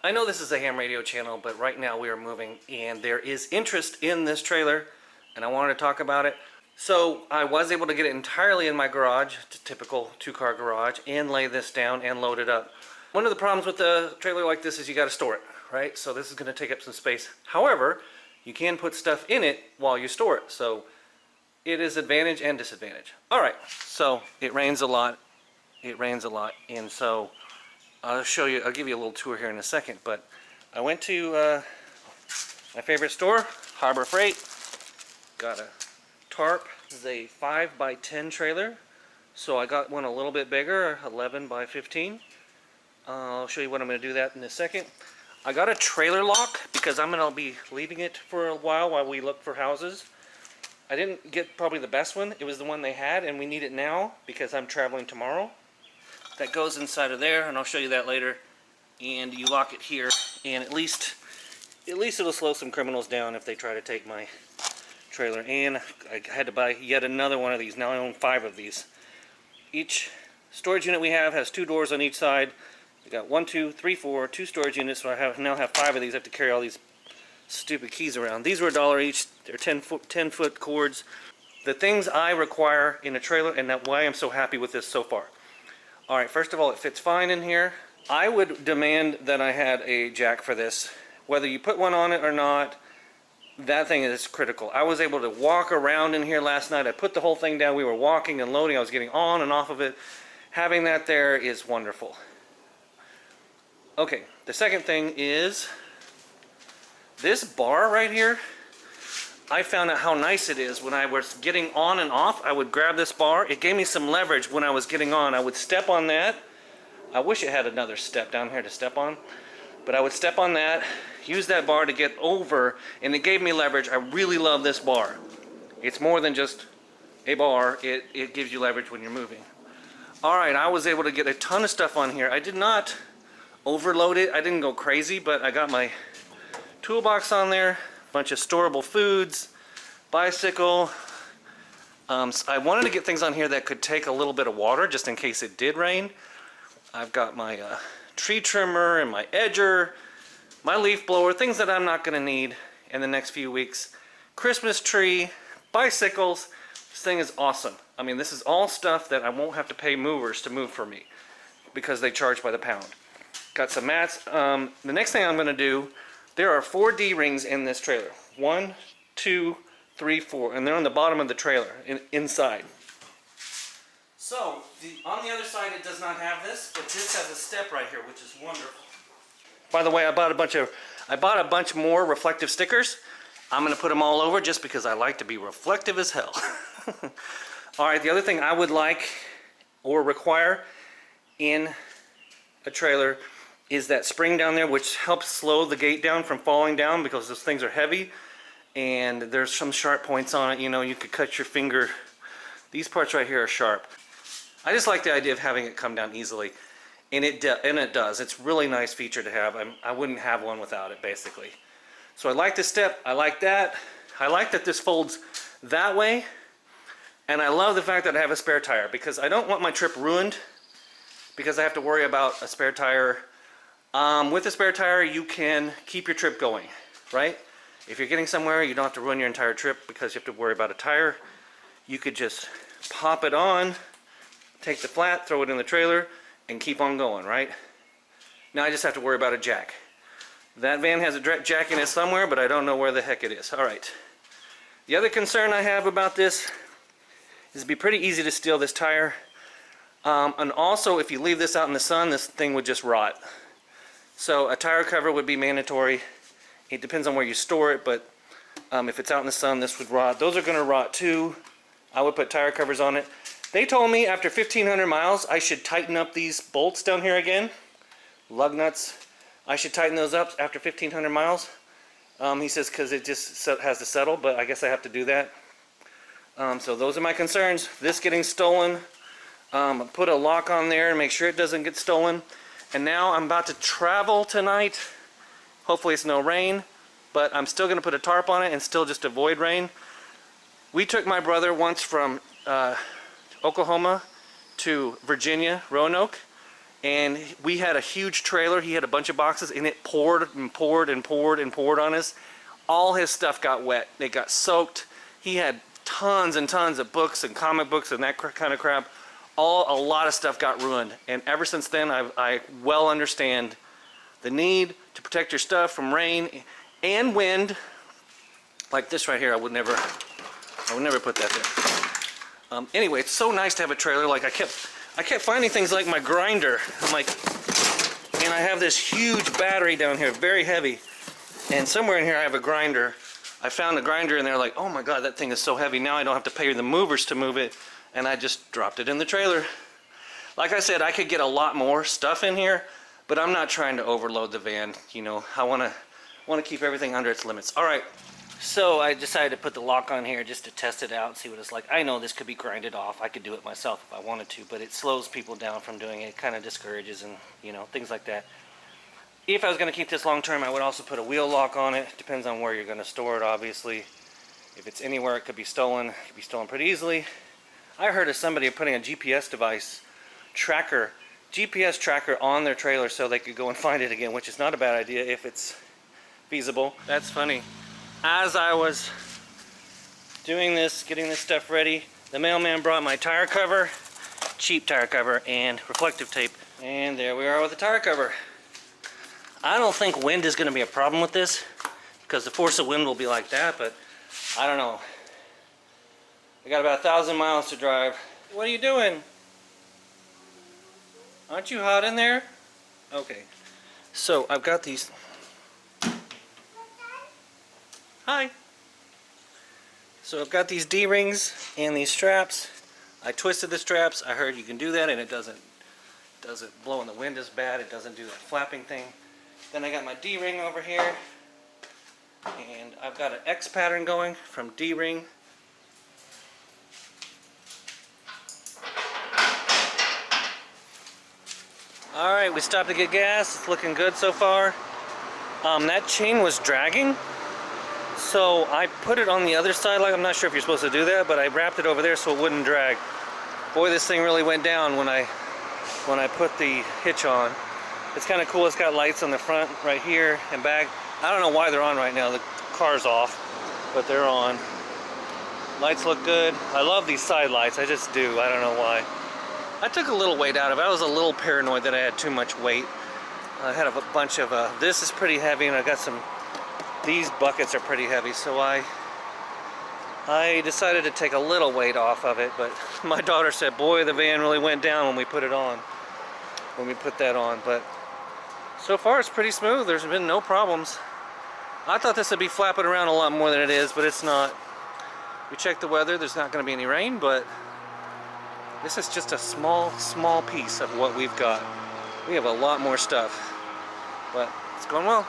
I know this is a ham radio channel, but right now we are moving and there is interest in this trailer and I wanted to talk about it. So I was able to get it entirely in my garage, it's a typical two-car garage, and lay this down and load it up. One of the problems with a trailer like this is you got to store it, right? So this is going to take up some space. However, you can put stuff in it while you store it. So it is advantage and disadvantage. All right, so it rains a lot. It rains a lot, and so I'll show you, I'll give you a little tour here in a second, but I went to my favorite store, Harbor Freight, got a tarp. This is a 5x10 trailer, so I got one a little bit bigger, 11x15. I'll show you what I'm going to do that in a second. I got a trailer lock because I'm going to be leaving it for a while we look for houses. I didn't get probably the best one, it was the one they had, and we need it now because I'm traveling tomorrow. That goes inside of there, and I'll show you that later. And you lock it here, and at least it'll slow some criminals down if they try to take my trailer. And I had to buy yet another one of these. Now I own 5 of these. Each storage unit we have has 2 doors on each side. We got 1, 2, 3, 4, 2 storage units. So I now have 5 of these. I have to carry all these stupid keys around. These were $1 each. They're 10-foot cords. The things I require in a trailer, and that's why I'm so happy with this so far. Alright, first of all, it fits fine in here. I would demand that I had a jack for this. Whether you put one on it or not, that thing is critical. I was able to walk around in here last night. I put the whole thing down. We were walking and loading. I was getting on and off of it. Having that there is wonderful. Okay, the second thing is this bar right here. I found out how nice it is when I was getting on and off. I would grab this bar. It gave me some leverage when I was getting on. I would step on that. I wish it had another step down here to step on. But I would step on that, use that bar to get over, and it gave me leverage. I really love this bar. It's more than just a bar. It gives you leverage when you're moving. Alright, I was able to get a ton of stuff on here. I did not overload it. I didn't go crazy, but I got my toolbox on there. Bunch of storable foods, bicycle. I wanted to get things on here that could take a little bit of water just in case it did rain. I've got my tree trimmer and my edger, my leaf blower, things that I'm not going to need in the next few weeks. Christmas tree, bicycles. This thing is awesome. I mean, this is all stuff that I won't have to pay movers to move for me because they charge by the pound. Got some mats. The next thing I'm going to do, there are 4 D-rings in this trailer. 1, 2, 3, 4, and they're on the bottom of the trailer, inside. So, on the other side it does not have this, but this has a step right here, which is wonderful. By the way, I bought a bunch more reflective stickers. I'm going to put them all over just because I like to be reflective as hell. Alright, the other thing I would like or require in a trailer is that spring down there, which helps slow the gate down from falling down because those things are heavy and there's some sharp points on it. You know, you could cut your finger. These parts right here are sharp. I just like the idea of having it come down easily, and it does. It's a really nice feature to have. I wouldn't have one without it, basically. So I like this step. I like that. I like that this folds that way, and I love the fact that I have a spare tire because I don't want my trip ruined because I have to worry about a spare tire. With a spare tire, you can keep your trip going, right? If you're getting somewhere, you don't have to ruin your entire trip because you have to worry about a tire. You could just pop it on, take the flat, throw it in the trailer, and keep on going, right? Now I just have to worry about a jack. That van has a jack in it somewhere, but I don't know where the heck it is. Alright. The other concern I have about this is it'd be pretty easy to steal this tire. And also, if you leave this out in the sun, this thing would just rot. So a tire cover would be mandatory. It depends on where you store it, but if it's out in the sun, this would rot. Those are going to rot too. I would put tire covers on it. They told me after 1,500 miles, I should tighten up these bolts down here again. Lug nuts. I should tighten those up after 1,500 miles. He says because it just has to settle, but I guess I have to do that. So those are my concerns. This getting stolen. Put a lock on there and make sure it doesn't get stolen. And now I'm about to travel tonight. Hopefully it's no rain, but I'm still going to put a tarp on it and still just avoid rain. We took my brother once from Oklahoma to Virginia, Roanoke, and we had a huge trailer. He had a bunch of boxes, and it poured and poured and poured and poured on us. All his stuff got wet. It got soaked. He had tons and tons of books and comic books and that kind of crap. A lot of stuff got ruined. And ever since then, I well understand the need to protect your stuff from rain and wind. Like this right here, I would never put that there. Anyway, it's so nice to have a trailer. Like I kept finding things like my grinder. I'm like, and I have this huge battery down here, very heavy. And somewhere in here I have a grinder. I found a grinder and they're like, oh my God, that thing is so heavy. Now I don't have to pay the movers to move it. And I just dropped it in the trailer. Like I said, I could get a lot more stuff in here, but I'm not trying to overload the van. You know, I want to keep everything under its limits. All right. So I decided to put the lock on here just to test it out and see what it's like. I know this could be grinded off. I could do it myself if I wanted to, but it slows people down from doing it. It kind of discourages and, you know, things like that. If I was going to keep this long term, I would also put a wheel lock on it. Depends on where you're going to store it, obviously. If it's anywhere, it could be stolen. It could be stolen pretty easily. I heard of somebody putting a GPS tracker on their trailer so they could go and find it again, which is not a bad idea if it's feasible. That's funny. As I was doing this, getting this stuff ready, the mailman brought my tire cover, cheap tire cover, and reflective tape. And there we are with the tire cover. I don't think wind is going to be a problem with this because the force of wind will be like that, but I don't know. I got about 1,000 miles to drive. What are you doing? Aren't you hot in there? Okay. So I've got these. Hi. So I've got these D-rings and these straps. I twisted the straps. I heard you can do that and it doesn't blow in the wind as bad. It doesn't do that flapping thing. Then I got my D-ring over here. And I've got an X pattern going from D-ring. Alright, we stopped to get gas. It's looking good so far. That chain was dragging. So I put it on the other side, like I'm not sure if you're supposed to do that, but I wrapped it over there so it wouldn't drag. Boy, this thing really went down when I put the hitch on. It's kind of cool. It's got lights on the front right here and back. I don't know why they're on right now. The car's off, but they're on. Lights look good. I love these side lights. I just do. I don't know why. I took a little weight out of it. I was a little paranoid that I had too much weight. I had a bunch of, this is pretty heavy, and I got some, these buckets are pretty heavy, so I decided to take a little weight off of it, but my daughter said, boy, the van really went down when we put it on, when we put that on, but so far it's pretty smooth. There's been no problems. I thought this would be flapping around a lot more than it is, but it's not. We checked the weather. There's not going to be any rain, but this is just a small piece of what we've got. We have a lot more stuff, but it's going well.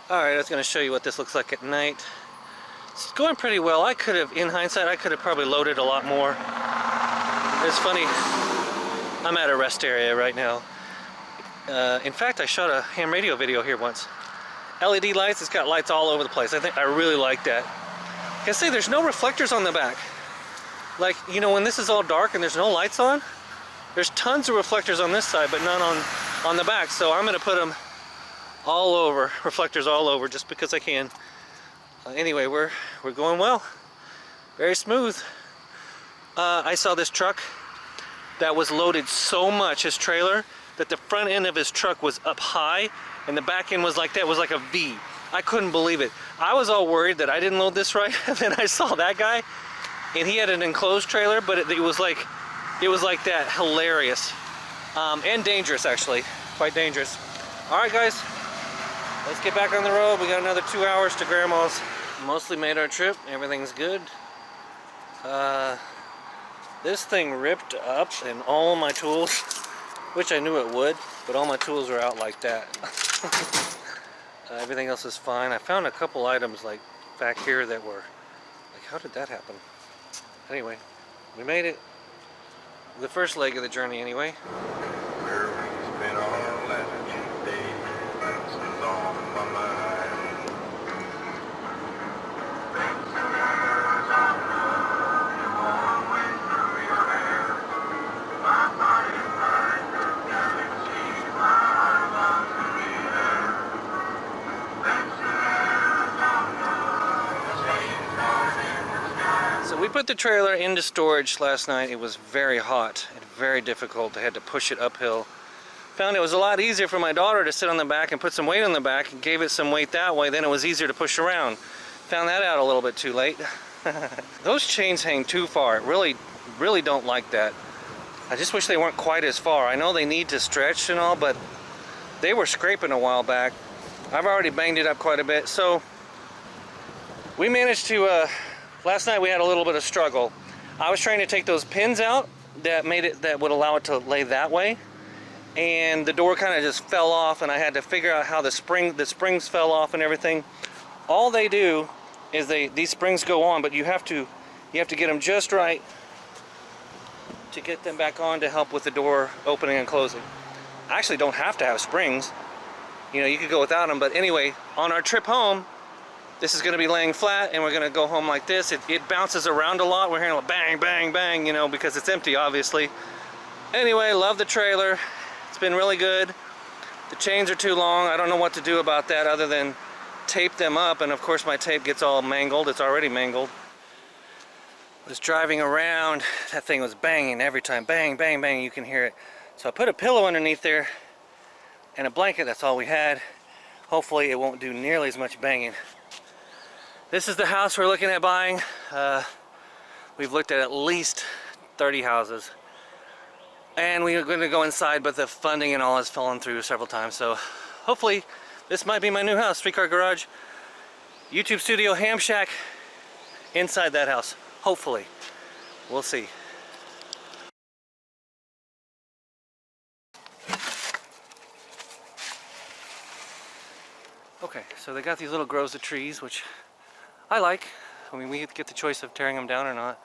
Alright, I was going to show you what this looks like at night. It's going pretty well. I could have, in hindsight, I could have probably loaded a lot more. It's funny, I'm at a rest area right now. In fact, I shot a ham radio video here once. LED lights, it's got lights all over the place. I really like that. I can say there's no reflectors on the back. Like, you know, when this is all dark and there's no lights on, there's tons of reflectors on this side, but none on the back. So I'm going to put them all over, reflectors all over, just because I can. Anyway, we're going well. Very smooth. I saw this truck that was loaded so much, his trailer, that the front end of his truck was up high and the back end was like that, was like a V. I couldn't believe it. I was all worried that I didn't load this right, and then I saw that guy and he had an enclosed trailer, but it was like that. Hilarious. And dangerous, actually. Quite dangerous. Alright guys, let's get back on the road. We got another 2 hours to Grandma's. Mostly made our trip. Everything's good. This thing ripped up and all my tools, which I knew it would, but all my tools are out like that. Everything else is fine. I found a couple items like back here that were like, how did that happen? Anyway, we made it. The first leg of the journey anyway. we put the trailer into storage last night. It was very hot and very difficult. I had to push it uphill. Found it was a lot easier for my daughter to sit on the back and put some weight on the back, and gave it some weight that way. Then it was easier to push around. Found that out a little bit too late. Those chains hang too far. Really don't like that. I just wish they weren't quite as far. I know they need to stretch and all, but they were scraping a while back. I've already banged it up quite a bit. So we managed to, last night we had a little bit of struggle. I was trying to take those pins out that would allow it to lay that way. And the door kind of just fell off, and I had to figure out how the springs fell off and everything. All they do is these springs go on, but you have to get them just right to get them back on to help with the door opening and closing. I actually don't have to have springs. You know, you could go without them, but anyway, on our trip home, this is going to be laying flat, and we're going to go home like this. It bounces around a lot. We're hearing a bang, bang, bang, you know, because it's empty, obviously. Anyway, love the trailer. It's been really good. The chains are too long. I don't know what to do about that other than tape them up, and of course my tape gets all mangled. It's already mangled. I was driving around, that thing was banging every time. Bang, bang, bang, you can hear it. So I put a pillow underneath there and a blanket. That's all we had. Hopefully it won't do nearly as much banging. This is the house we're looking at buying. We've looked at least 30 houses. And we're going to go inside, but the funding and all has fallen through several times. So hopefully this might be my new house. 3-car garage, YouTube studio, ham shack inside that house. Hopefully. We'll see. Okay, so they got these little groves of trees, which I like. I mean, we get the choice of tearing them down or not.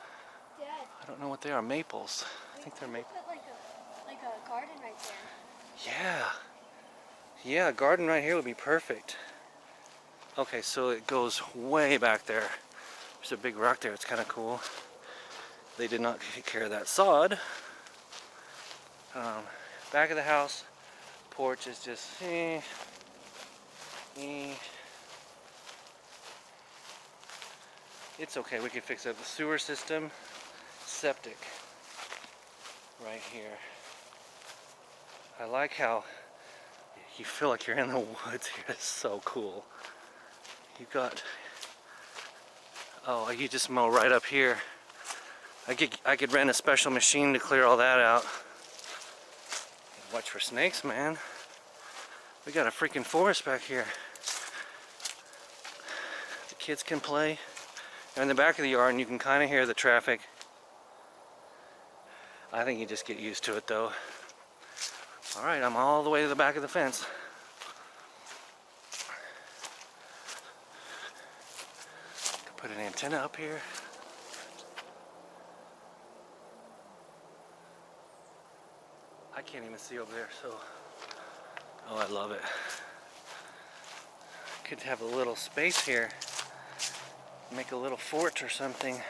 Dad, I don't know what they are. Maples. I think they're maples. Put like a garden right there. Yeah. Yeah, a garden right here would be perfect. Okay, so it goes way back there. There's a big rock there. It's kind of cool. They did not take care of that sod. Back of the house, porch is just it's okay. We can fix up the sewer system, septic right here. I like how you feel like you're in the woods here. It's so cool. You got, oh, you just mow right up here. I could rent a special machine to clear all that out. Watch for snakes, man. We got a freaking forest back here. The kids can play. They're in the back of the yard and you can kind of hear the traffic. I think you just get used to it though. Alright, I'm all the way to the back of the fence. Put an antenna up here. I can't even see over there, so oh, I love it. Could have a little space here. Make a little fort or something.